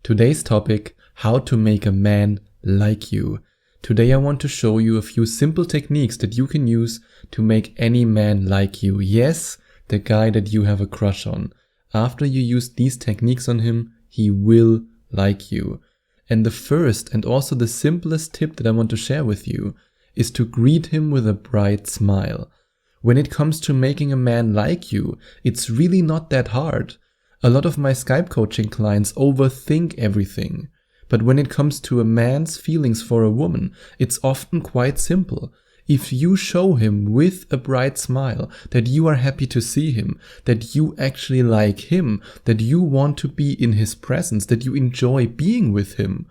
Today's topic, how to make a man like you. Today I want to show you a few simple techniques that you can use to make any man like you. Yes, the guy that you have a crush on. After you use these techniques on him, he will like you. And the first and also the simplest tip that I want to share with you is to greet him with a bright smile. When it comes to making a man like you, it's really not that hard. A lot of my Skype coaching clients overthink everything. But when it comes to a man's feelings for a woman, it's often quite simple. If you show him with a bright smile that you are happy to see him, that you actually like him, that you want to be in his presence, that you enjoy being with him,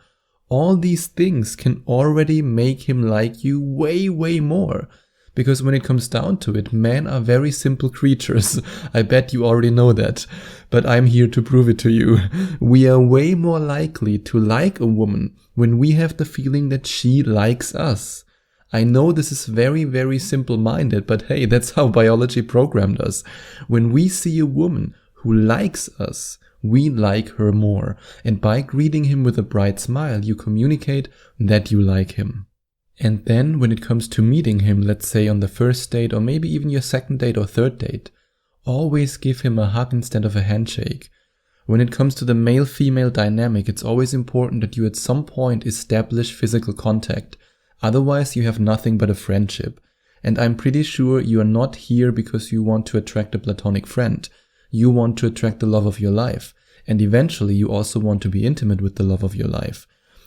all these things can already make him like you way, way more. Because when it comes down to it, men are very simple creatures. I bet you already know that. But I'm here to prove it to you. We are way more likely to like a woman when we have the feeling that she likes us. I know this is very, very simple-minded, but hey, that's how biology programmed us. When we see a woman who likes us, we like her more. And by greeting him with a bright smile, you communicate that you like him. And then when it comes to meeting him, let's say on the first date or maybe even your second date or third date, always give him a hug instead of a handshake. When it comes to the male-female dynamic, it's always important that you at some point establish physical contact. Otherwise, you have nothing but a friendship. And I'm pretty sure you are not here because you want to attract a platonic friend. You want to attract the love of your life. And eventually, you also want to be intimate with the love of your life.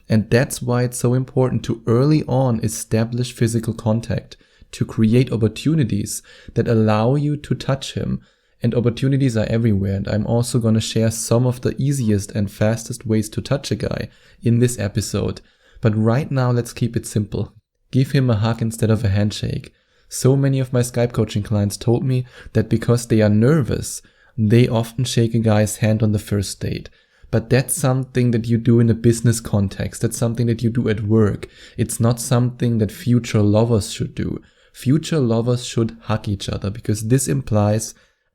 And that's why it's so important to early on establish physical contact, to create opportunities that allow you to touch him. And opportunities are everywhere. And I'm also going to share some of the easiest and fastest ways to touch a guy in this episode. But right now, let's keep it simple. Give him a hug instead of a handshake. So many of my Skype coaching clients told me that because they are nervous, they often shake a guy's hand on the first date. But that's something that you do in a business context. That's something that you do at work. It's not something that future lovers should do. Future lovers should hug each other because this implies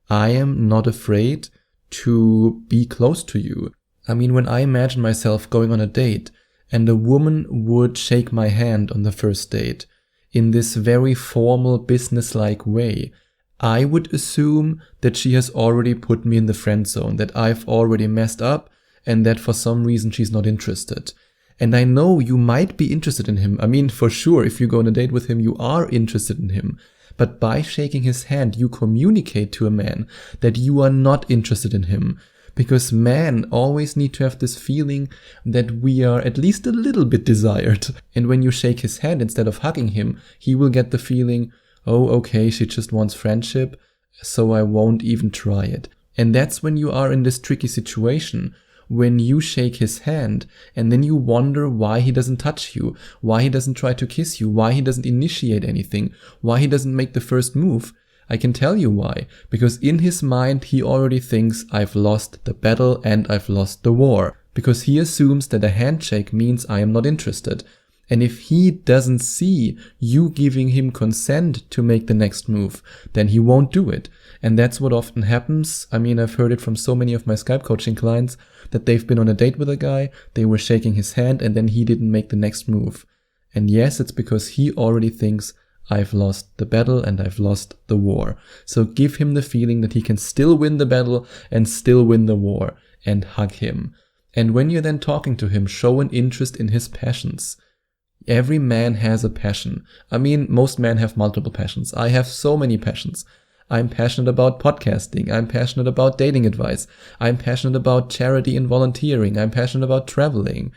I am not afraid to be close to you. I mean, when I imagine myself going on a date and a woman would shake my hand on the first date in this very formal business-like way, I would assume that she has already put me in the friend zone, that I've already messed up, and that for some reason she's not interested. And I know you might be interested in him. I mean, for sure, if you go on a date with him, you are interested in him. But by shaking his hand, you communicate to a man that you are not interested in him. Because men always need to have this feeling that we are at least a little bit desired. And when you shake his hand instead of hugging him, he will get the feeling, oh, okay, she just wants friendship, so I won't even try it. And that's when you are in this tricky situation, when you shake his hand and then you wonder why he doesn't touch you, why he doesn't try to kiss you, why he doesn't initiate anything, why he doesn't make the first move. I can tell you why. Because in his mind, he already thinks I've lost the battle and I've lost the war. Because he assumes that a handshake means I am not interested. And if he doesn't see you giving him consent to make the next move, then he won't do it. And that's what often happens. I mean, I've heard it from so many of my Skype coaching clients that they've been on a date with a guy, they were shaking his hand, and then he didn't make the next move. And yes, it's because he already thinks I've lost the battle and I've lost the war. So give him the feeling that he can still win the battle and still win the war, and hug him. And when you're then talking to him, show an interest in his passions. Every man has a passion. I mean, most men have multiple passions. I have so many passions. I'm passionate about podcasting. I'm passionate about dating advice. I'm passionate about charity and volunteering. I'm passionate about traveling.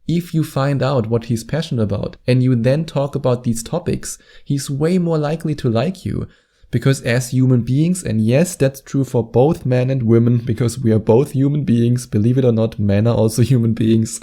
If you find out what he's passionate about and you then talk about these topics, he's way more likely to like you. Because as human beings, and yes, that's true for both men and women, because we are both human beings, believe it or not, men are also human beings.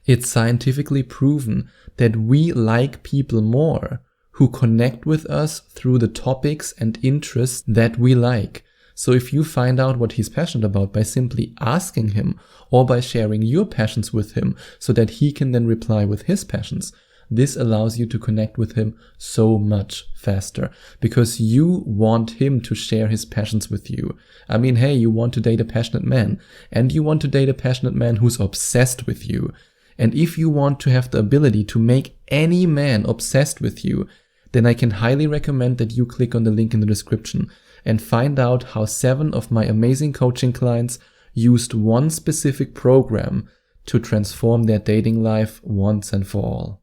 It's scientifically proven that we like people more who connect with us through the topics and interests that we like. So if you find out what he's passionate about by simply asking him or by sharing your passions with him so that he can then reply with his passions, This allows you to connect with him so much faster because you want him to share his passions with you. I mean, hey, you want to date a passionate man, and you want to date a passionate man who's obsessed with you. And if you want to have the ability to make any man obsessed with you, then I can highly recommend that you click on the link in the description and find out how 7 of my amazing coaching clients used one specific program to transform their dating life once and for all.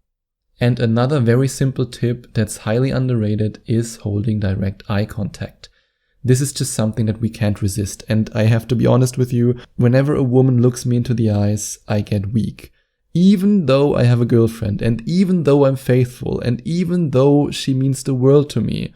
And another very simple tip that's highly underrated is holding direct eye contact. This is just something that we can't resist, and I have to be honest with you, whenever a woman looks me into the eyes, I get weak. Even though I have a girlfriend, and even though I'm faithful, and even though she means the world to me,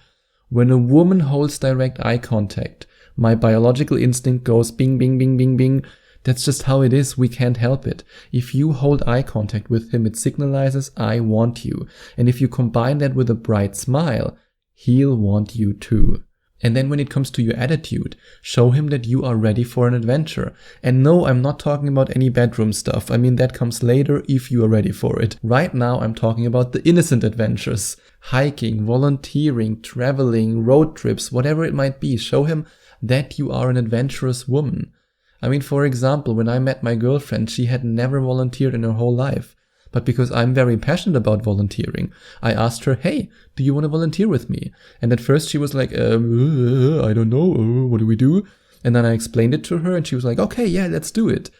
when a woman holds direct eye contact, my biological instinct goes bing, bing, bing, bing, bing. That's just how it is. We can't help it. If you hold eye contact with him, it signalizes, I want you. And if you combine that with a bright smile, he'll want you too. And then when it comes to your attitude, show him that you are ready for an adventure. And no, I'm not talking about any bedroom stuff. I mean, that comes later if you are ready for it. Right now, I'm talking about the innocent adventures. Hiking, volunteering, traveling, road trips, whatever it might be. Show him that you are an adventurous woman. I mean, for example, when I met my girlfriend, she had never volunteered in her whole life. But because I'm very passionate about volunteering, I asked her, hey, do you want to volunteer with me? And at first she was like, I don't know, what do we do? And then I explained it to her and she was like, okay, yeah, let's do it.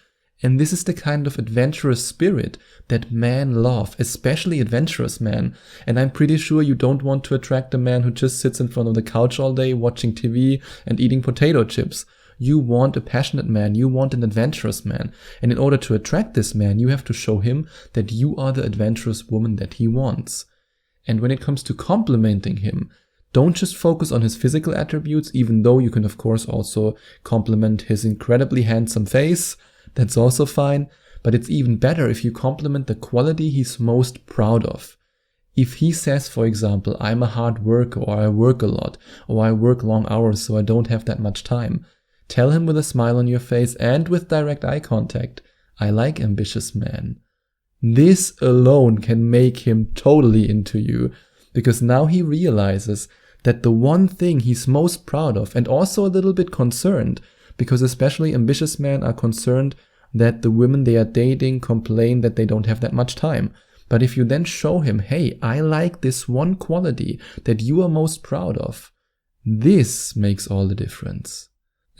And this is the kind of adventurous spirit that men love, especially adventurous men. And I'm pretty sure you don't want to attract a man who just sits in front of the couch all day watching TV and eating potato chips. You want a passionate man, you want an adventurous man. And in order to attract this man, you have to show him that you are the adventurous woman that he wants. And when it comes to complimenting him, don't just focus on his physical attributes, even though you can of course also compliment his incredibly handsome face. That's also fine. But it's even better if you compliment the quality he's most proud of. If he says, for example, I'm a hard worker, or I work a lot, or I work long hours so I don't have that much time, tell him with a smile on your face and with direct eye contact, I like ambitious men. This alone can make him totally into you, because now he realizes that the one thing he's most proud of, and also a little bit concerned, because especially ambitious men are concerned that the women they are dating complain that they don't have that much time. But if you then show him, hey, I like this one quality that you are most proud of, this makes all the difference.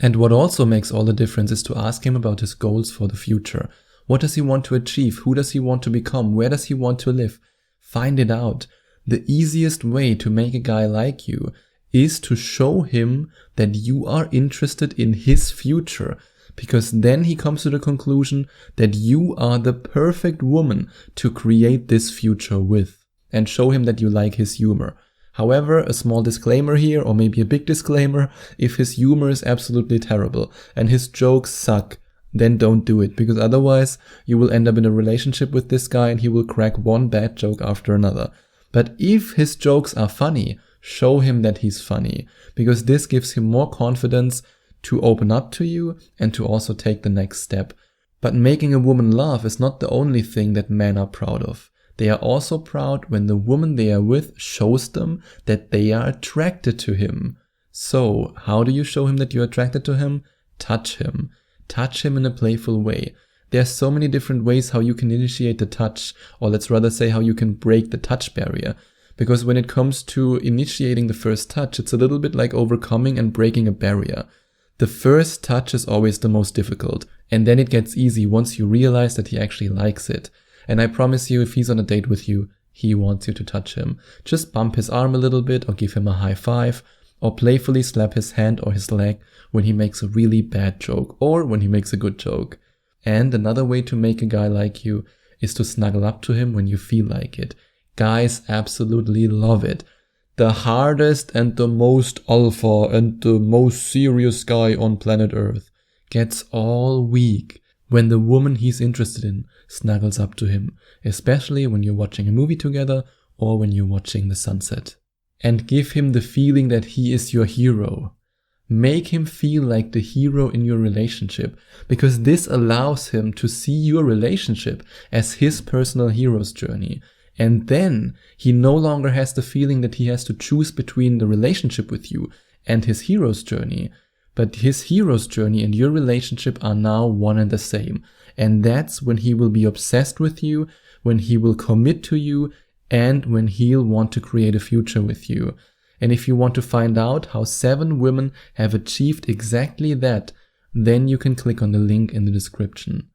And what also makes all the difference is to ask him about his goals for the future. What does he want to achieve? Who does he want to become? Where does he want to live? Find it out. The easiest way to make a guy like you is to show him that you are interested in his future, because then he comes to the conclusion that you are the perfect woman to create this future with, and show him that you like his humor. However, a small disclaimer here, or maybe a big disclaimer, if his humor is absolutely terrible and his jokes suck, then don't do it, because otherwise you will end up in a relationship with this guy and he will crack one bad joke after another. But if his jokes are funny, show him that he's funny, because this gives him more confidence to open up to you and to also take the next step. But making a woman laugh is not the only thing that men are proud of. They are also proud when the woman they are with shows them that they are attracted to him. So, how do you show him that you're attracted to him? Touch him. Touch him in a playful way. There are so many different ways how you can initiate the touch, or let's rather say how you can break the touch barrier. Because when it comes to initiating the first touch, it's a little bit like overcoming and breaking a barrier. The first touch is always the most difficult, and then it gets easy once you realize that he actually likes it. And I promise you, if he's on a date with you, he wants you to touch him. Just bump his arm a little bit, or give him a high five, or playfully slap his hand or his leg when he makes a really bad joke, or when he makes a good joke. And another way to make a guy like you is to snuggle up to him when you feel like it. Guys absolutely love it. The hardest and the most alpha and the most serious guy on planet Earth gets all weak when the woman he's interested in snuggles up to him, especially when you're watching a movie together or when you're watching the sunset. And give him the feeling that he is your hero. Make him feel like the hero in your relationship, because this allows him to see your relationship as his personal hero's journey. And then he no longer has the feeling that he has to choose between the relationship with you and his hero's journey. But his hero's journey and your relationship are now one and the same. And that's when he will be obsessed with you, when he will commit to you, and when he'll want to create a future with you. And if you want to find out how 7 women have achieved exactly that, then you can click on the link in the description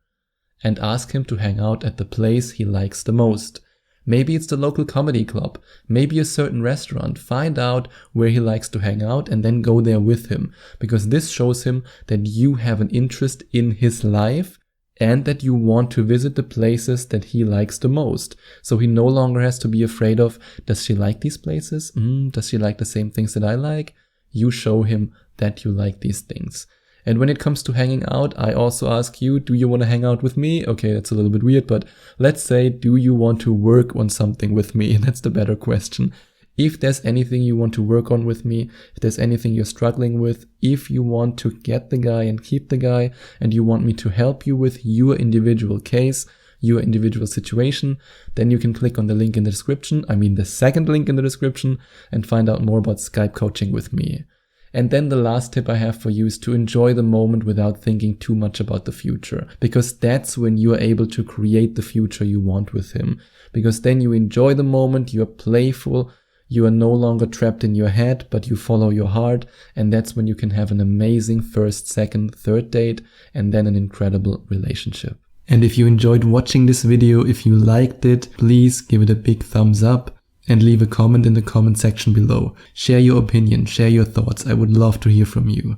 and ask him to hang out at the place he likes the most. Maybe it's the local comedy club, maybe a certain restaurant. Find out where he likes to hang out and then go there with him, because this shows him that you have an interest in his life and that you want to visit the places that he likes the most. So he no longer has to be afraid of, does she like these places? Does she like the same things that I like? You show him that you like these things. And when it comes to hanging out, I also ask you, do you want to hang out with me? Okay, that's a little bit weird, but let's say, do you want to work on something with me? That's the better question. If there's anything you want to work on with me, if there's anything you're struggling with, if you want to get the guy and keep the guy, and you want me to help you with your individual case, your individual situation, then you can click on the link in the description, the second link in the description, and find out more about Skype coaching with me. And then the last tip I have for you is to enjoy the moment without thinking too much about the future, because that's when you are able to create the future you want with him. Because then you enjoy the moment, you are playful, you are no longer trapped in your head, but you follow your heart, and that's when you can have an amazing first, second, third date, and then an incredible relationship. And if you enjoyed watching this video, if you liked it, please give it a big thumbs up and leave a comment in the comment section below. Share your opinion, share your thoughts. I would love to hear from you.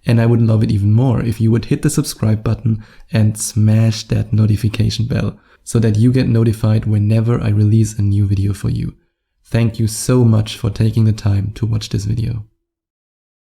And I would love it even more if you would hit the subscribe button and smash that notification bell so that you get notified whenever I release a new video for you. Thank you so much for taking the time to watch this video.